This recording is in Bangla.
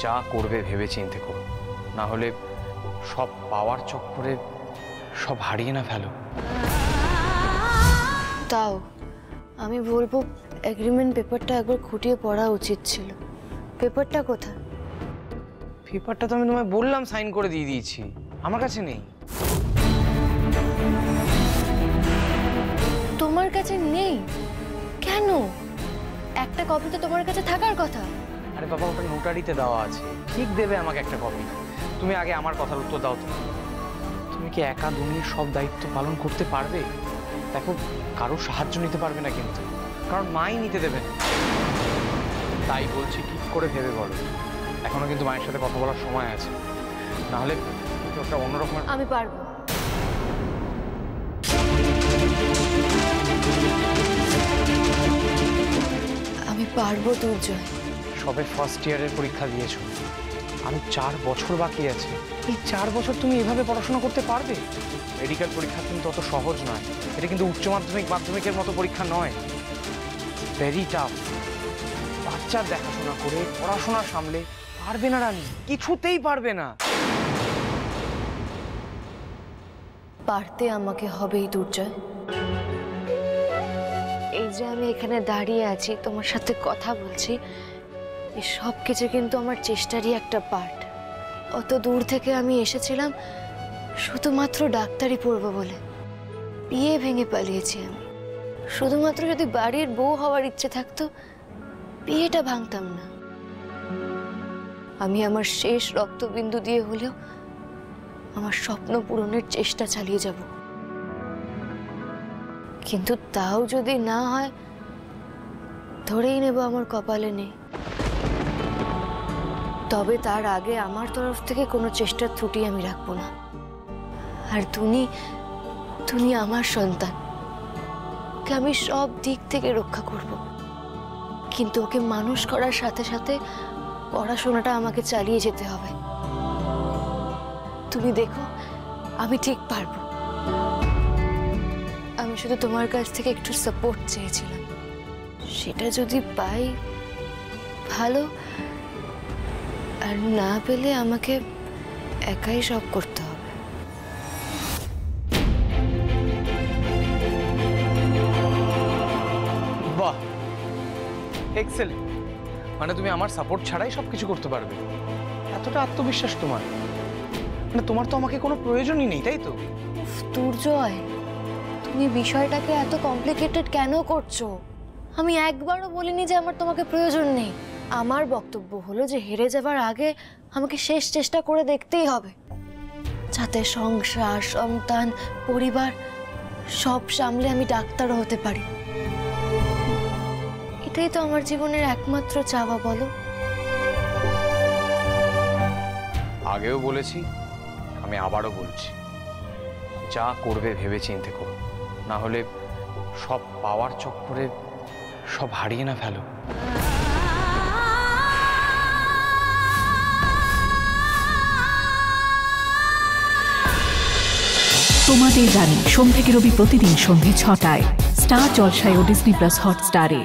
যা করবে ভেবে চিন্তে করো, না হলে সব পাওয়ার চক্করে সব হারিয়ে না ফেলো। তাও আমি বলবো এগ্রিমেন্ট পেপারটা একবার খুঁটিয়ে পড়া উচিত ছিল। পেপারটা কোথায়? পেপারটা তো আমি তোমায় বললাম সাইন করে দিয়ে দিয়েছি, আমার কাছে নেই। তোমার কাছে নেই কেন? একটা কপি তো তোমার কাছে থাকার কথা। আরে বাবা, ওটা নোটারিতে দেওয়া আছে, ঠিক দেবে আমাকে একটা কপি। তুমি আগে আমার কথার উত্তর দাও তো, তুমি কি একা দুনিয়ার সব দায়িত্ব পালন করতে পারবে? দেখো, কারো সাহায্য নিতে পারবে না কিন্তু, কারণ মাই নিতে দেবে না। তাই বলছি ঠিক করে ভেবে বলো, এখনো কিন্তু মায়ের সাথে কথা বলার সময় আছে, নাহলে একটা অন্যরকম। আমি পারবো। আমি পারবো দুর্জয়। সবে ফার্স্ট ইয়ারের পরীক্ষা দিয়েছো, আরো 4 বছর বাকি আছে। এই 4 বছর তুমি এভাবে পড়াশোনা করতে পারবে? মেডিকেল পরীক্ষা কিন্তু অত সহজ নয়, এটা কিন্তু উচ্চ মাধ্যমিক মাধ্যমিকের মতো পরীক্ষা নয়, ভেরি টাফ। বাচ্চার দেখাশোনা করে পড়াশোনা সামলে পারবে না রানী, কিছুতেই পারবে না। পারতে আমাকে হবেই দুর্জয়। এই যে আমি এখানে দাঁড়িয়ে আছি, তোমার সাথে কথা বলছি, এই সব কিছু কিন্তু আমার চেষ্টারই একটা পার্ট। অত দূর থেকে আমি এসেছিলাম শুধুমাত্র ডাক্তারি পড়বো বলে। বিয়ে ভেঙে পালিয়েছি আমি। শুধুমাত্র যদি বাড়ির বউ হওয়ার ইচ্ছে থাকতো, বিয়েটা ভাঙতাম না। আমি আমার শেষ রক্তবিন্দু দিয়ে হলেও আমার স্বপ্ন পূরণের চেষ্টা চালিয়ে যাব। কিন্তু তাও যদি না হয়, ধরেই নেব আমার কপালে নেই। তবে তার আগে আমার তরফ থেকে কোনো চেষ্টার ত্রুটি আমি রাখবো না। আর তুমি আমার সন্তান, ওকে আমি সব দিক থেকে রক্ষা করব। কিন্তু ওকে মানুষ করার সাথে সাথে পড়াশোনাটা আমাকে চালিয়ে যেতে হবে। তুমি দেখো, আমি ঠিক পারবো। আমি শুধু তোমার কাছ থেকে একটু সাপোর্ট চেয়েছিলাম, সেটা যদি পাই ভালো, আর না পেলে আমাকে একাই সব করতে হবে। বাহ, এক্সেলেন্ট। মানে তুমি আমার সাপোর্ট ছাড়াই সবকিছু করতে পারবে, এতটা আত্মবিশ্বাস তোমার? মানে তোমার তো আমাকে কোনো প্রয়োজনই নেই, তাই তো? দুর্জয়, তুমি বিষয়টাকে এত কমপ্লিকেটেড কেন করছো? আমি একবারও বলিনি যে আমার তোমাকে প্রয়োজন নেই। আমার বক্তব্য হলো যে হেরে যাবার আগে আমাকে শেষ চেষ্টা করে দেখতেই হবে, যাতে সংসার, সন্তান, পরিবার সব সামলে আমি ডাক্তারও হতে পারি। এটাই তো আমার জীবনের একমাত্র চাওয়া, বলো? আগেও বলেছি, আমি আবারও বলছি, যা করবে ভেবে চিন্তে করো, না হলে সব পাওয়ার চক্করে সব হারিয়ে না ফেলো। তোমাদের রানী সোম থেকে রবি প্রতিদিন সন্ধ্যে 6টায় স্টার জলসায় ও ডিজনি প্লাস হটস্টারে।